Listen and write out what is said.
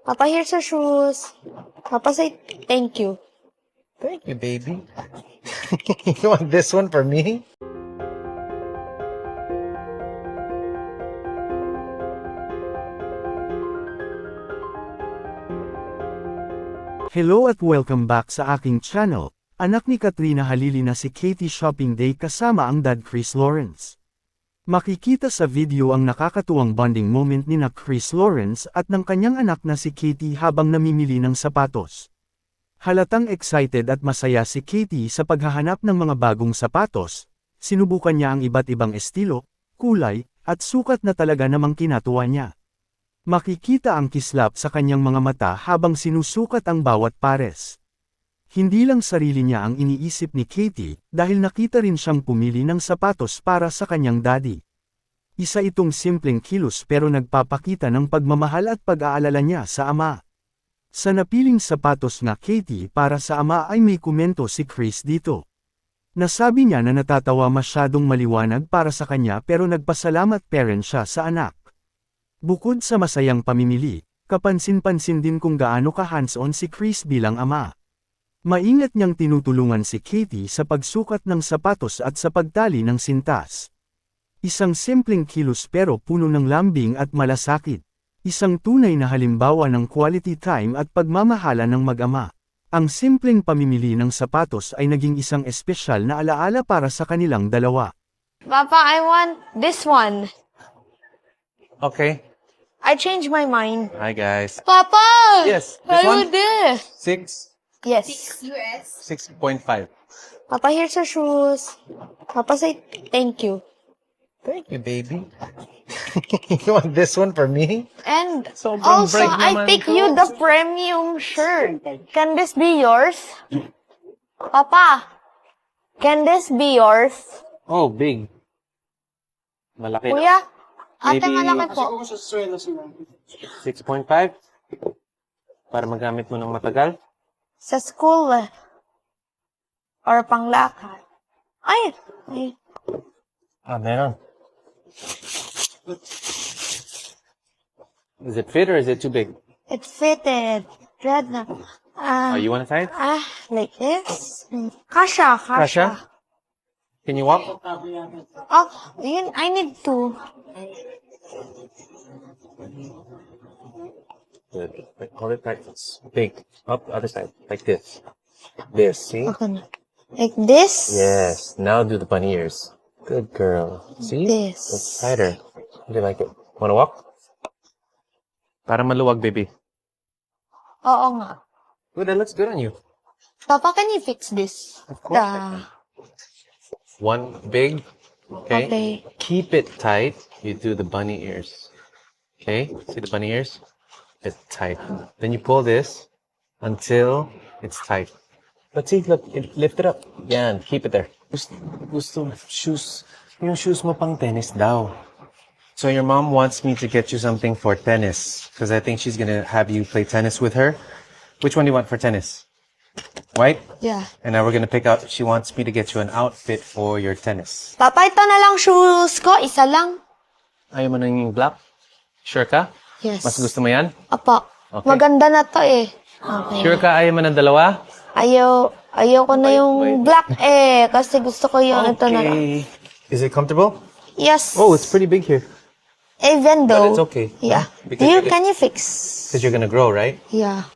Papa, here's your shoes. Papa, say thank you. Thank you, baby. You want this one for me? Hello at welcome back sa aking channel. Anak ni Katrina Halili na si Katie shopping day kasama ang dad Chris Lawrence. Makikita sa video ang nakakatuwang bonding moment ni na Chris Lawrence at ng kanyang anak na si Katie habang namimili ng sapatos. Halatang excited at masaya si Katie sa paghahanap ng mga bagong sapatos. Sinubukan niya ang iba't ibang estilo, kulay, at sukat na talaga namang kinatuwa niya. Makikita ang kislap sa kanyang mga mata habang sinusukat ang bawat pares. Hindi lang sarili niya ang iniisip ni Katie dahil nakita rin siyang pumili ng sapatos para sa kanyang daddy. Isa itong simpleng kilos pero nagpapakita ng pagmamahal at pag-aalala niya sa ama. Sa napiling sapatos na Katie para sa ama ay may komento si Chris dito. Nasabi niya na natatawa masyadong maliwanag para sa kanya pero nagpasalamat pa rin siya sa anak. Bukod sa masayang pamimili, kapansin-pansin din kung gaano ka hands-on si Chris bilang ama. Maingat niyang tinutulungan si Katie sa pagsukat ng sapatos at sa pagtali ng sintas. Isang simpleng kilos pero puno ng lambing at malasakit. Isang tunay na halimbawa ng quality time at pagmamahala ng mag-ama. Ang simpleng pamimili ng sapatos ay naging isang espesyal na alaala para sa kanilang dalawa. Papa, I want this one. Okay. I changed my mind. Hi, guys. Papa! Yes, this I one? want this. 6, Yes. 6.5. Papa, here's your shoes. Papa, say thank you. Thank you, baby. You want this one for me? And Sobrang also, bright I naman pick to. you the premium shirt. Can this be yours? Papa, can this be yours? Oh, big. Malaki. Kuya, ate Maybe- malaki po. 6.5? Para magamit mo ng matagal? Sa school or panglakad. Ay! Meron. Is it fit or is it too big? It fitted. Red na. You want to try it? Like this. Kasha. Kasha? Can you walk? Oh, yun, I need to. Good. Wait, hold it tight. It's big. Up the other side. Like this. This, see? Okay na. Like this? Yes. Now do the bunny ears. Good girl. See? This. It's tighter. How do you like it? Wanna walk? Para maluwag, baby. Oo nga. Good, that looks good on you. Papa, can you fix this? Of course I One big. Okay? Okay. Keep it tight. You do the bunny ears. Okay? See the bunny ears? It's tight. Then you pull this until it's tight. But see, look, lift it up. Yeah, and keep it there. Gusto shoes. Yung shoes mo pang tennis daw. So your mom wants me to get you something for tennis. Because I think she's gonna have you play tennis with her. Which one do you want for tennis? White? Yeah. And now we're gonna pick out, she wants me to get you an outfit for your tennis. Papa, ito na lang shoes ko. Isa lang. Ayaw mo na yung black? Sure ka? Yes. Mas gusto mo yan? Apa. Okay. Maganda na to eh. Okay. Sure ka ayaw mo ng dalawa? Ayaw ko na yung Wait. black eh. Kasi gusto ko yung ito na lang. Is it comfortable? Yes. Oh, it's pretty big here. Even though. But it's okay. Yeah. Because Can you fix? Because you're gonna grow, right? Yeah.